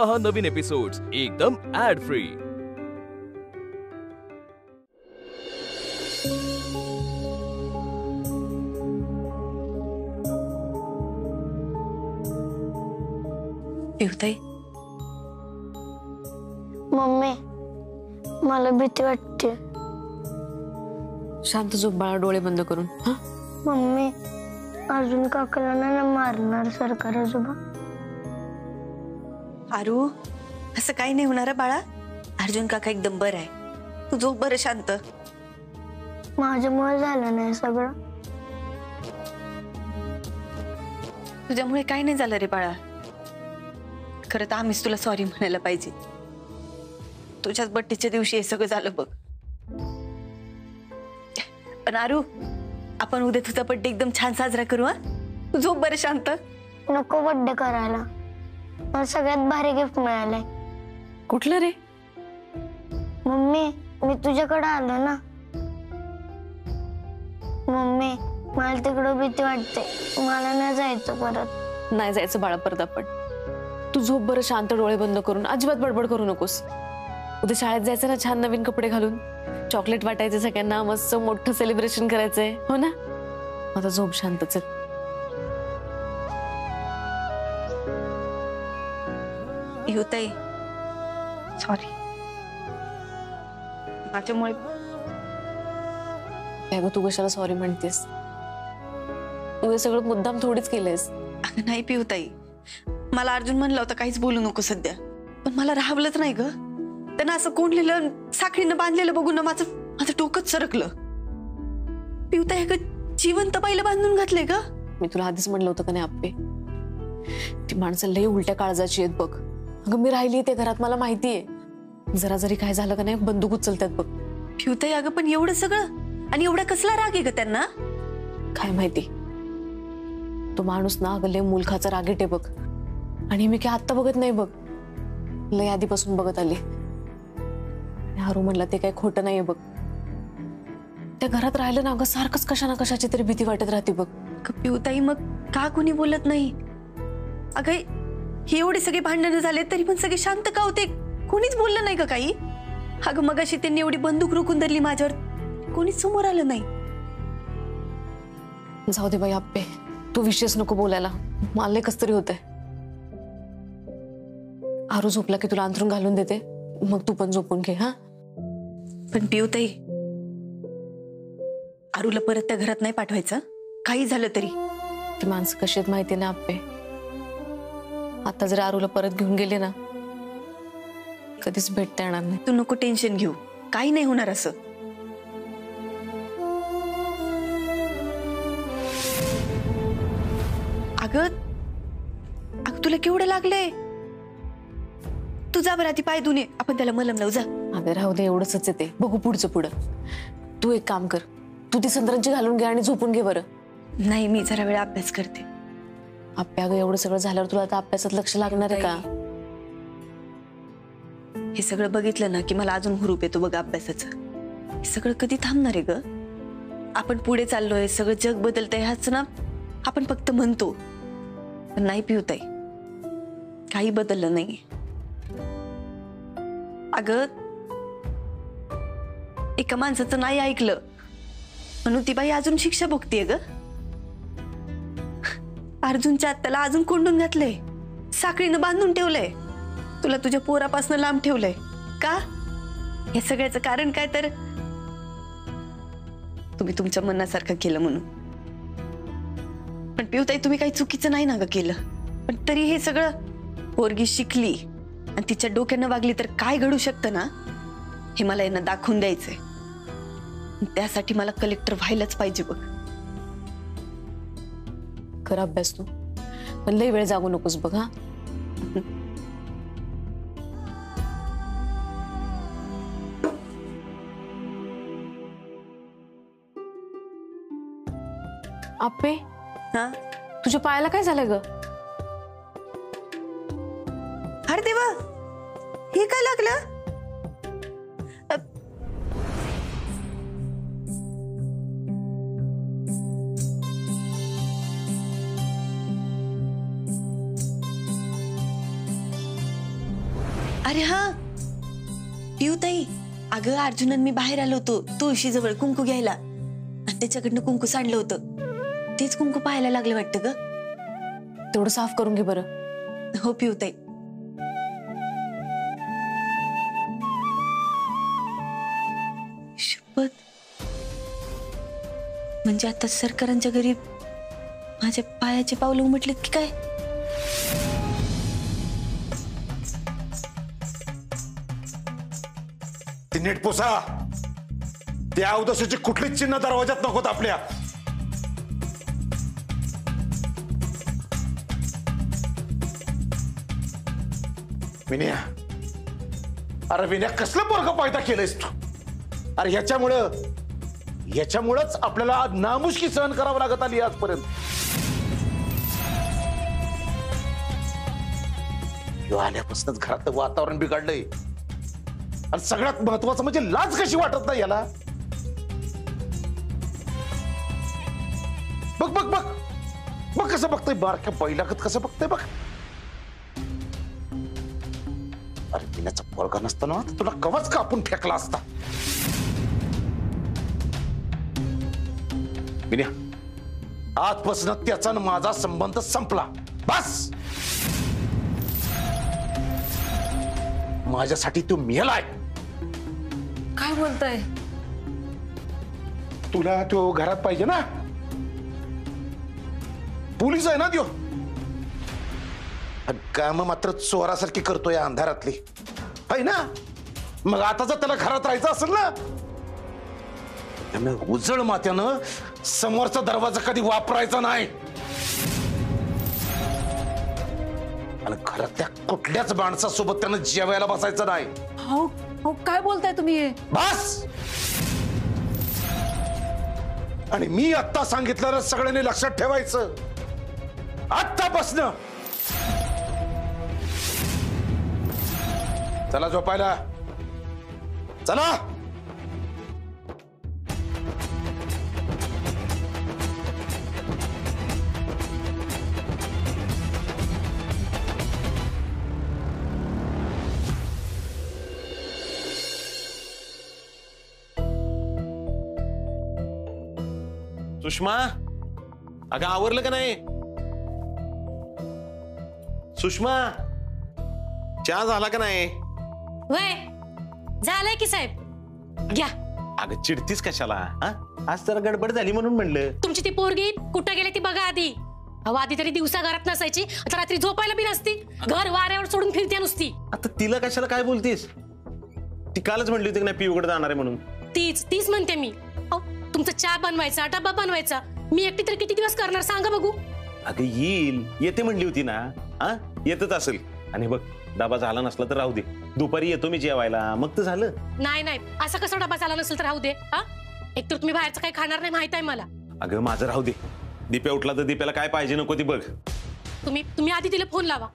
पहा नवीन एपिसोड्स एकदम add free. पिवताई, mummy मला भीती वाटते। शांत झोप बाळा, डोळे बंद करून। हा मम्मी अर्जुन काकाला ना मारणार सरकार आजोबा। आरू, असं काही नाही होणार बाळा। अर्जुन काका एकदम बरं आहे, तू झोप बरं शांत। माझ्यामुळे झालं नाही सगळं। तुझ्यामुळे काही नाही झालं रे बाळा। खरं तर आम्हीच तुला सॉरी म्हणायला पाहिजे। तुझ्याच बड्डेच्या दिवशी हे सगळं झालं बघ। पण आरू, आपण उद्या तुझा बड्डे एकदम छान साजरा करू। हा, तू झोप बरं शांत। नको बड्डे करायला, मला सगळ्यात भारी गिफ्ट मिळालंय। कुठलं रे? मम्मी मी तुझ्याकडे आलो ना। मम्मी मला तिकडं भीती वाटते, मला नाही जायचं परत। नाही जायचं बाळा परत आपण। तू झोप बरं शांत, डोळे बंद करून। अजिबात बडबड करू नकोस। उद्या शाळेत जायचं ना छान नवीन कपडे घालून, चॉकलेट वाटायचे सगळ्यांना, मस्त मोठं सेलिब्रेशन करायचंय, हो ना? आता झोप शांत, चल। युताई सॉरी, माझ्यामुळे। अगं तू कशाला सॉरी म्हणतेस? तू हे सगळं मुद्दाम थोडीच केलंयस। अगं नाही पिवताई, मला अर्जुन म्हणलं होतं काहीच बोलू नको सध्या, पण मला राहवलंच नाही ग। त्यांना असं कोंडलेलं साखळीनं बांधलेलं बघून ना माझं डोकंच सरकलं। पिवताई अगं जिवंत बाईला बांधून घातलंय ग। मी तुला आधीच म्हणलं होतं का नाही आप्पे, ती माणसं लय उलट्या काळजाची आहेत बघ। अगं मी राहिली ते घरात, मला माहितीये। जरा जरी काय झालं का नाही बंदूक उचलतात बघ। पिवताई अगं पण एवढं सगळं आणि एवढा कसला राग आहे ग त्यांना? काय माहिती, तो माणूस ना अगं लय मुलखाचा रागीट आहे बघ। आणि मी काय आत्ता बघत नाही बघ, लय आधीपासून बघत आली। हारू म्हणला ते काही खोटं नाहीये बघ। त्या घरात राहिलं ना अगं सारखंच कशा ना कशाची तरी भीती वाटत राहते बघ। पिवताई मग का कोणी बोलत नाही? अगं ही एवढी सगळी भांडणं झाले तरी पण सगळे शांत का होते? कोणीच बोललं नाही का काही? अगं मगाशी त्यांनी एवढी बंदूक रोखून धरली माझ्यावर, कोणीच समोर आलं नाही। जाऊ दे बाई आप्पे, तू विषयच नको बोलायला, मला कस तरी होतंय। आरू झोपला की तुला अंथरूण घालून देते, मग तू पण झोपून घे। हा पण पिवताई, आरूला परत त्या घरात नाही पाठवायचं, काही झालं तरी। ती माणसं कशी आहेत माहिती ना आप्पे, आता जर आरूला परत घेऊन गेले ना कधीच भेटता येणार नाही। तू नको टेन्शन घेऊ, काही नाही होणार असं। अगं तुला केवढं लागलंय? तू जा बरं आधी पाय धुवून ये, आपण त्याला मलम लावू, जा। अगं राहू दे, एवढंच येते, बघू पुढचं पुढं। तू एक काम कर, तू ती संत्रांची घालून घे आणि झोपून घे बरं। नाही मी जरा वेळ अभ्यास करते। आप्पे अगं एवढं सगळं झाल्यावर तुला आता अभ्यासात लक्ष लागणार आहे का? हे सगळं बघितलं ना की मला अजून हुरूप येतो बघ अभ्यासाचं। हे सगळं कधी थांबणार आहे ग? आपण पुढे चाललोय, सगळं जग बदलतंय ह्याच ना आपण फक्त म्हणतो, पण नाही पिवताई, काही बदललं नाही। अगं एका माणसाचं नाही ऐकलं म्हणून ती बाई अजून शिक्षा भोगतीये ग। अर्जुनच्या आत्याला अजून कोंडून घातलंय, साखळीनं बांधून ठेवलंय, तुला तुझ्या पोरापासून लांब ठेवलंय का? हे सगळ्याचं कारण काय तर तुम्ही तुमच्या मनासारखं केलं म्हणून। पण पिवताई तुम्ही काही चुकीचं नाही ना ग केलं, पण तरी हे सगळं पोरगी शिकली आणि तिच्या डोक्यानं वागली तर काय घडू शकतं ना, हे मला यांना दाखवून द्यायचंय। त्यासाठी मला कलेक्टर व्हायलाच पाहिजे बघ। कर अभ्यास तू, पण लई वेळ जागू नकोस बघ। हा आप्पे, हा तुझ्या पायाला काय झालं ग? अरे देवा, हे काय लागलं? अरे हा पिऊताई, अगं अर्जुनन मी बाहेर आलो होतो तुळशीजवळ कुंकू घ्यायला आणि त्याच्याकडनं कुंकू सांडलं होतं. तेच कुंकू पाहायला लागलं वाटतं ग. तेवढं साफ करून घे बरं. हो पिऊताई. शपथ, म्हणजे आता सरकारांच्या घरी माझ्या पायाचे पावलं उमटलेत की काय? ती नीट पुसा. त्या अवदसाची कुठलीच चिन्ह दरवाजात नकोत आपल्या. विनया, अरे विनया, कसलं पोरगं पैदा केलंयस तू? अरे ह्याच्यामुळंच आपल्याला नामुष्की सहन करावं लागत आली आजपर्यंत. आल्यापासूनच घरात वातावरण बिघडलंय. आणि सगळ्यात महत्वाचं म्हणजे लाज कशी वाटत नाही याला. बघ बघ बघ बघ कसं बघतोय, बारक्या बैलागत कसं बघतोय बघ. अरे पिण्याचा पोरगा नसताना तर तुला कवच कापून फेकला असता. विनया, आजपासून त्याचा आणि माझा संबंध संपला. बस. माझ्यासाठी तू मेलाय. काय बोलताय? तुला तो घरात पाहिजे ना. पोलीस आहे ना त्यो. काम मात्र चोरासारखी करतोय अंधारातली, आहे ना. मग आता जर त्याला घरात राहायचं असेल ना, त्यानं उजळ मात्यानं समोरचा दरवाजा कधी वापरायचा नाही. आणि घरातल्या कुठल्याच माणसासोबत त्यानं जेवायला बसायचं नाही. हो हो, काय बोलताय तुम्ही हे? बस. आणि मी आत्ता सांगितलं सगळ्यांनी लक्षात ठेवायचं. आत्तापासनं चला झोपायला. चला. सुषमा, अगं आवरलं का नाही? सुषमा, चहा झाला का नाही? वय झालंय की साहेब, घ्या. अगं चिडतीस कशाला? आज जरा गडबड झाली म्हणून म्हणलं. तुमची ती पोरगी कुठं गेली ती बघा आधी. अहो आधी तरी दिवसा घरात नसायची, आता रात्री झोपायला बी नसती. घर वाऱ्यावर सोडून फिरते नुसती. आता तिला कशाला काय बोलतीस? ती कालच म्हणली होती की नाही पिऊकडे जाणार आहे म्हणून. तीच म्हणते मी. तुमचा चहा बनवायचा, डबा बनवायचा मी एकटी तर किती दिवस करणार सांगा बघू. अगं येईल, येते म्हणली होती ना. येतच असेल. आणि बघ, डबा झाला नसला तर राहू दे, दुपारी येतो मी जेवायला, मग तर झालं. नाही, असं कसं डबा झाला नसेल तर राहू दे. एकतर तुम्ही बाहेरचं काही खाणार नाही माहित आहे मला. अगं माझं राहू दे. दीप्या उठला तर दीप्याला काय पाहिजे नको ती बघ. तुम्ही आधी तिला फोन लावा.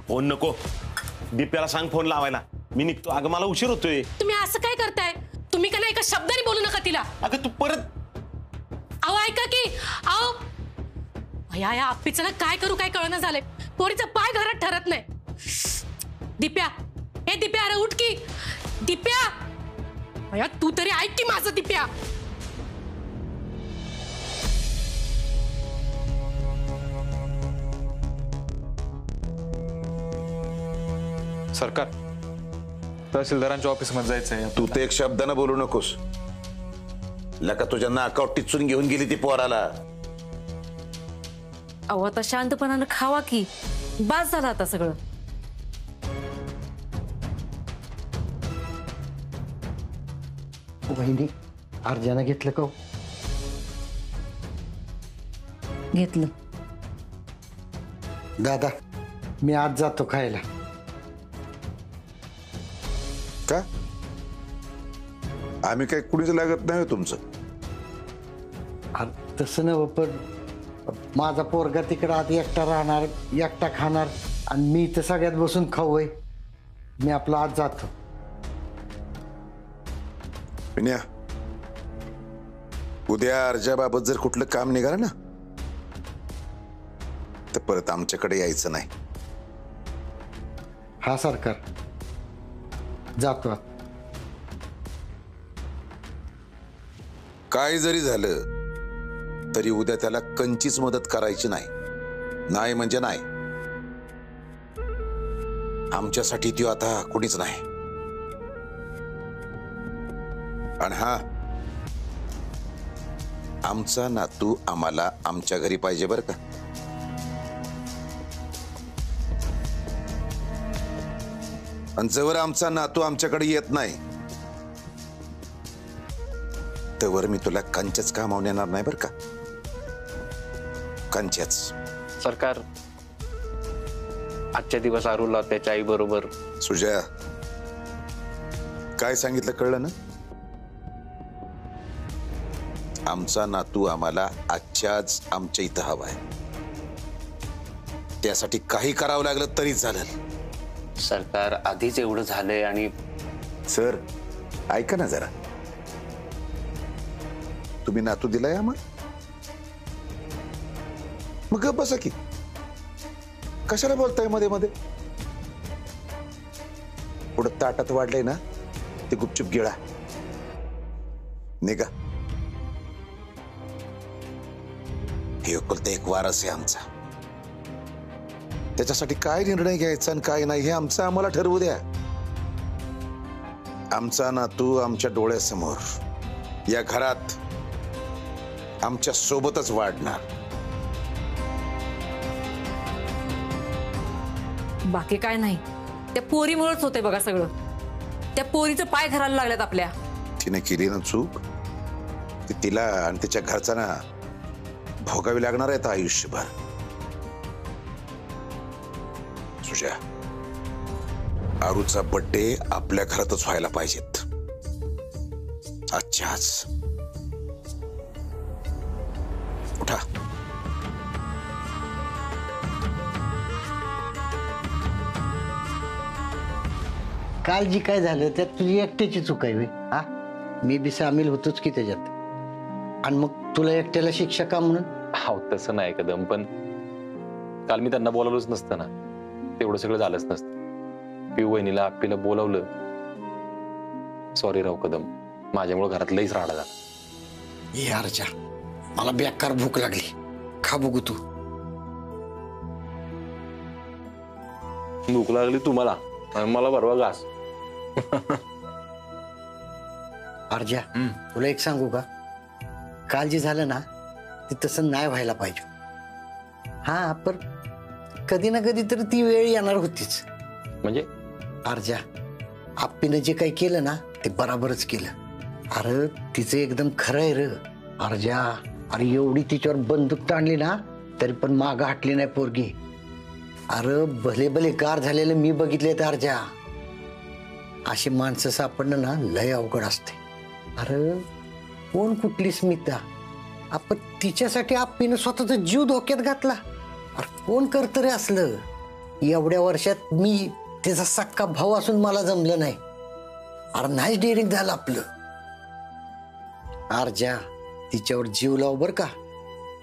फोन नको, दीप्याला सांग फोन लावायला. मी निघतो. अगं मला उशीर होतोय. तुम्ही असं काय करताय? तुम्ही का नाही एका शब्दाने बोलू नका तिला. अगं तू परत. अहो ऐका की. अहो या आप्पीचं ना काय करू काय कळना झालंय. पोरीचा पाय घरात ठरत नाही. दिप्या, हे दिप्या, अरे उठ की. दिप्या, तू तरी ऐक की माझं. दिप्या, सरकार, तहसीलदारांच्या ऑफिस मध्ये जायचंय. तू ते एक शब्दानं बोलू नकोस. लका तुझ्या नाकावर टिचून घेऊन गेली ती पोराला. अहो आता शांतपणानं खावा की. बास झालं आता सगळं. वहिनी, अर्जानं घेतलं का? घेतलं. दादा, मी आज जातो खायला. का? आम्ही काही कुणीच लागत नाही तुमचं. तसं नव्ह, पण माझा पोरगा तिकडं आधी एकटा राहणार, एकटा खाणार, आणि मी तर सगळ्यात बसून खाऊ आहे. मी आपला आज जातो. विनया, उद्या अर्जाबाबत जर कुठलं काम निघालं ना तर परत आमच्याकडे यायचं नाही. हा सरकार. जातो. काय जरी झालं तरी उद्या त्याला कंचीच मदत करायची नाही. नाही म्हणजे नाही. आमच्यासाठी ती आता कोणीच नाही. आणि हा, आमचा नातू आम्हाला आमच्या घरी पाहिजे बरं का. आणि जवळ आमचा नातू आमच्याकडे येत नाही तवर मी तुला कंचच कामावून येणार नाही बरं का. कंचच. सरकार, आजच्या दिवस आरूला त्याच्या आई बरोबर. सुजया, काय सांगितलं कळलं ना. आमचा नातू आम्हाला आजच्याच आमच्या इथं हवाय. त्यासाठी काही करावं लागलं तरी चालेल. सरकार, आधीच एवढं झालंय. आणि सर ऐका ना जरा. तुम्ही नातू दिलाय आम्हाला, मग गप्प बसा की. कशाला बोलताय मध्ये मध्ये. पुढं ताटात वाढलंय ना ते गुपचूप गिळा. निघा. हे एकुलतं एक वारस आहे आमचा. त्याच्यासाठी काय निर्णय घ्यायचा आणि काय नाही हे आमचं आम्हाला ठरवू द्या. आमचा नातू आमच्या डोळ्यासमोर या घरात आमच्या सोबतच वाढणार. बाकी काय नाही. त्या पोरीमुळेच होते बघा सगळं. त्या पोरीचं पाय घराला लागल्यात आपल्या. तिने केली ना चूक, ती तिला आणि तिच्या घरच्यांना भोगावी लागणार आहे आयुष्यभर. सुजया, आरूचा बर्थडे आपल्या घरातच व्हायला पाहिजेत आजच्या आज. उठा. काल जी काय झालं त्यात तुझी एकट्याची चूक आहे. हा, मी बी सामील होतोच की त्याच्यात. आणि मग तुला एकट्याला शिक्षा का म्हणून. हा, तसं नाही कदम. पण काल मी त्यांना बोलावलंच नसतं ना, तेवढं सगळं झालंच नसतं. पिऊ वहिनीला आप्पीला बोलावलं. सॉरी राव कदम, माझ्यामुळे घरात लईच राडा झाला. यारच्या, मला बेकार भूक लागली. खा बघू तू. भूक लागली तुम्हाला आणि मला बरवा घास. अर्जा, तुला एक सांगू का. काल जे झालं ना ते तसं नाही व्हायला पाहिजे. हा, पण कधी ना कधी तर ती वेळ येणार होतीच. म्हणजे अर्जा, आप्पीनं जे काही केलं ना ते बराबरच केलं. अरे तिचं एकदम खरं आहे र अर्जा. अरे एवढी तिच्यावर बंदूक ताणली ना तरी पण मागं हटली नाही पोरगी. अरे भले भले गार झालेलं मी बघितले तर अर्जा. अशी माणसं सापडणं ना लय अवघड असते. अरे कोण कुठली स्मिता. आपण तिच्यासाठी आप्पीनं स्वतःचा जीव धोक्यात घातला. अरे कोण करत रे असलं. एवढ्या वर्षात मी त्याचा सक्का भाऊ असून मला जमलं नाही. अरे नाहीच डेअरिंग झालं आपलं. अर्जा, तिच्यावर जीव लाव बर का.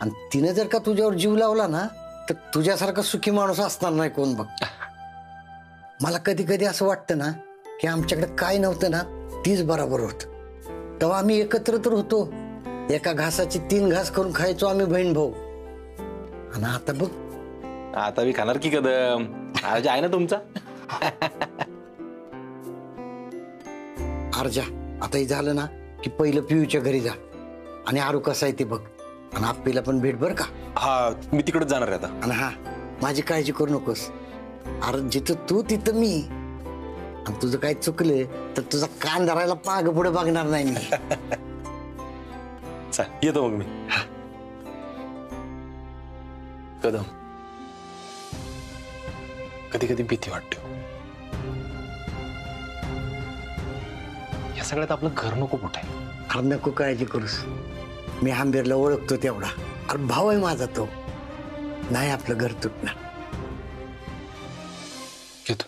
आणि तिने जर का तुझ्यावर जीव लावला ना तर तुझ्यासारखा सुखी माणूस असणार नाही कोण बघ. मला कधी कधी असं वाटतं ना की आमच्याकडे काय नव्हतं ना तीच बरोबर होत. तेव्हा आम्ही एकत्र तर होतो. एका घासाची 3 घास करून खायचो आम्ही बहीण भाऊ. आणि आता बघ. आता मी खाणार की कदम. आज आहे ना तुमचा. अर्जा, आता हे झालं ना की पहिलं पियूच्या घरी जा आणि आरू कसा आहे ते बघ. आणि आप्पीला पण भेट बर का. हा, मी तिकडेच जाणार आहे आता. आणि हा, माझी काळजी करू नकोस. अरे जिथं तू तिथं मी. आणि तुझं काय चुकलं तर तुझा कान धरायला पाग पुढे बघणार नाही मी. चल येतो मग मी. कदम, कधी कधी भीती वाटते. या सगळ्यात आपलं घर नको कुठे. अरे नको काळजी करूस. मी आंबेरला ओळखतो तेवढा. अरे भाऊ आहे माझा तो. नाही आपलं घर तुटणार. येतो.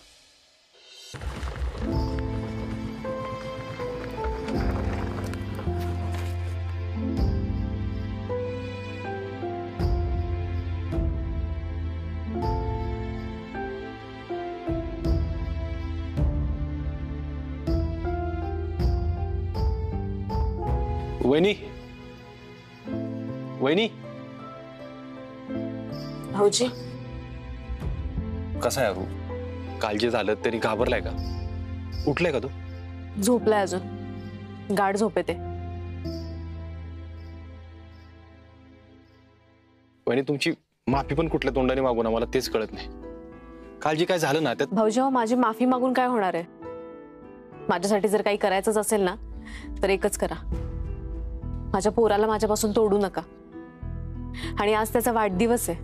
वहिनी वहिनी भाऊजी कसा आहे अरू? काल जे झालं तरी घाबरलाय का? उठलाय का तू? झोपलाय अजून, गाढ झोपेत आहे. वहिनी तुमची माफी पण कुठल्या तोंडाने मागू ना, मला तेच कळत नाही. काल जे काय झालं ना त्यात भाऊजी, माझी माफी मागून काय होणार आहे? माझ्यासाठी जर काही करायचंच असेल ना तर एकच करा, माझ्या पोराला माझ्यापासून तोडू नका. आणि आज त्याचा वाढदिवस आहे,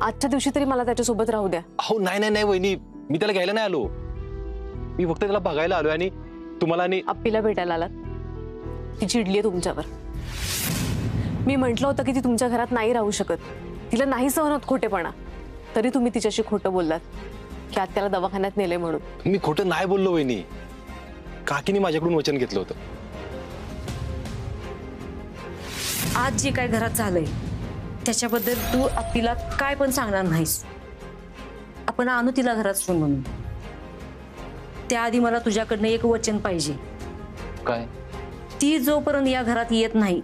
आजच्या दिवशी तरी मला त्याच्यासोबत राहू द्या. अहो नाही नाही नाही वहिनी, मी त्याला घ्यायला नाही आलो, मी फक्त त्याला बघायला आलोय. आणि तुम्हाला आणि आप्पीला भेटायला आलात, ती चिडली आहे तुमच्यावर. मी म्हटलं होतं की ती तुमच्या घरात नाही राहू शकत, तिला नाही सहन होत खोटेपणा, तरी तुम्ही तिच्याशी खोटं बोललात की आत्याला दवाखान्यात नेले म्हणून. मी खोटं नाही बोललो वहिनी, काकीने माझ्याकडून वचन घेतलं होतं. आज जे काय घरात झालंय त्याच्याबद्दल तू आप्पीला काय पण सांगणार नाहीस. आपण आणू तिला घरात सून म्हणून. त्याआधी मला तुझ्याकडनं एक वचन पाहिजे. काय? ती जोपर्यंत या घरात येत नाही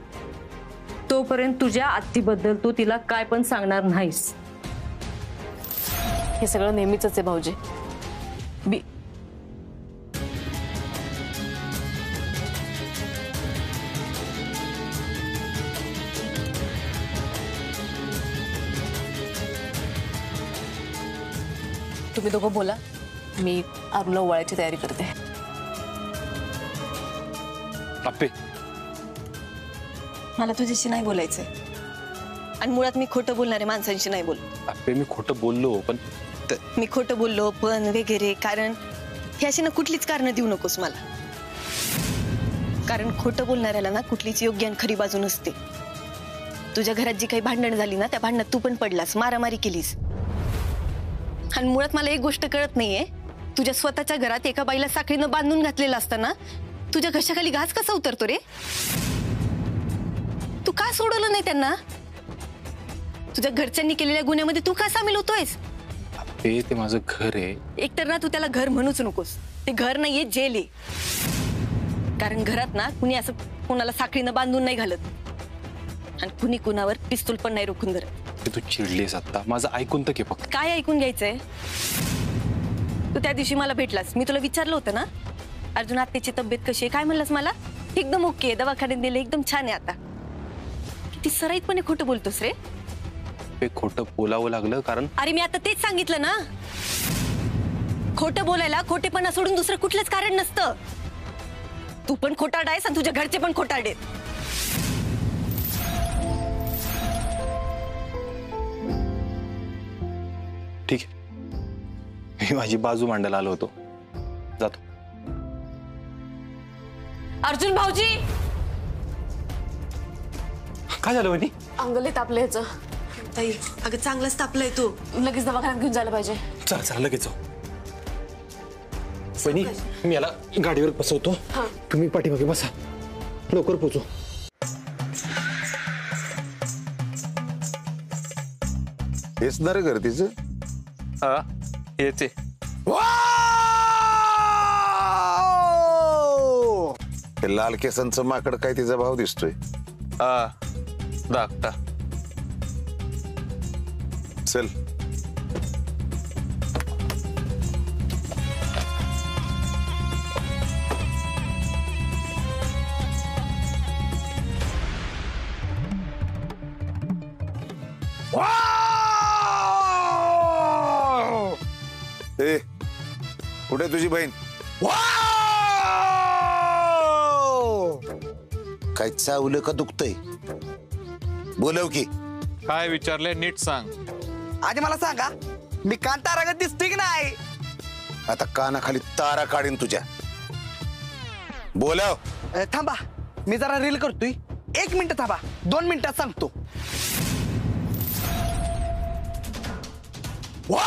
तोपर्यंत तुझ्या आत्तीबद्दल तू तिला काय पण सांगणार नाहीस. हे सगळं नेहमीच आहे भाऊजी. तुम्ही दोघं बोला, मी अरुला ओवाळायची तयारी करते. आप्पे, मला तुझ्याशी नाही बोलायचंय, आणि मुळात मी खोटं बोलणारे माणसांशी नाही बोल. आप्पे मी खोटं बोललो पण मी खोटं बोललो पण वगैरे कारण हे अशी ना कुठलीच कारण देऊ नकोस मला. कारण खोटं बोलणाऱ्याला ना कुठलीच योग्य आणि खरी बाजू नसते. तुझ्या घरात जी काही भांडण झाली ना त्या भांडणात तू पण पडलास, मारामारी केलीस. आणि मुळात मला एक गोष्ट कळत नाहीये, तुझ्या स्वतःच्या घरात एका बाईला साखळीनं बांधून घातलेलं असताना तुझ्या घशाखाली घास कसा उतरतो रे? तू का सोडवलं नाही त्यांना? तुझ्या घरच्यांनी केलेल्या गुन्ह्यामध्ये तू का सामील होतोयस? ते माझं घर आहे. एकतर ना तू त्याला घर म्हणूच नकोस, ते घर नाहीये, जेल आहे. कारण घरात ना कुणी असं कोणाला साखळीनं बांधून नाही घालत, आणि कुणी कुणावर पिस्तूल पण नाही रोखून धरत. तू चिडलीस आता, माझं ऐकून तर घे फक्त. काय ऐकून घ्यायचंय? तू त्या दिवशी मला भेटलास, मी तुला विचारलं होतं ना अर्जुन आत्याची तब्येत कशी आहे, काय म्हणलास मला? एकदम ओके, दवाखान्यात दिले, एकदम छान आहे आता. किती सराईतपणे खोटं बोलतोस रे. ते खोटं बोलावं लागलं कारण अरे मी आता तेच सांगितलं ना, खोटं बोलायला खोटेपणा सोडून दुसरं कुठलंच कारण नसतं. तू पण खोटारडा आहेस आणि तुझ्या घरचे पण खोटारडे. ठीक आहे, मी माझी बाजू मांडायला आलो होतो, जातो. अर्जुन भाऊजी, काय झालं वहिनी? अंगले तापले ह्याचं. ताई अगं चांगलंच तापलंय, तू लगेच दवाखान्यात घेऊन जायला पाहिजे. चला चला लगेच जाऊ. वहिनी मी याला गाडीवर बसवतो, तुम्ही पाठीमागे बसा, लवकर पोचू. हेच ना रे घर तिचं? हा हेच आहे. ते लाल केसांचं माकड काय तिचा भाव दिसतोय. हा धाकटा. चल ए कुठे तुझी बहीण? काय चावलं का दुखतंय? बोलव की. काय विचारले नीट सांग. आधी मला सांगा, मी कान तारागत दिसतोय की नाही? आता कानाखाली तारा काढीन तुझ्या. बोलव. थांबा, मी जरा रील करतोय, 1 मिनिट थांबा, 2 मिनिटात सांगतो. वा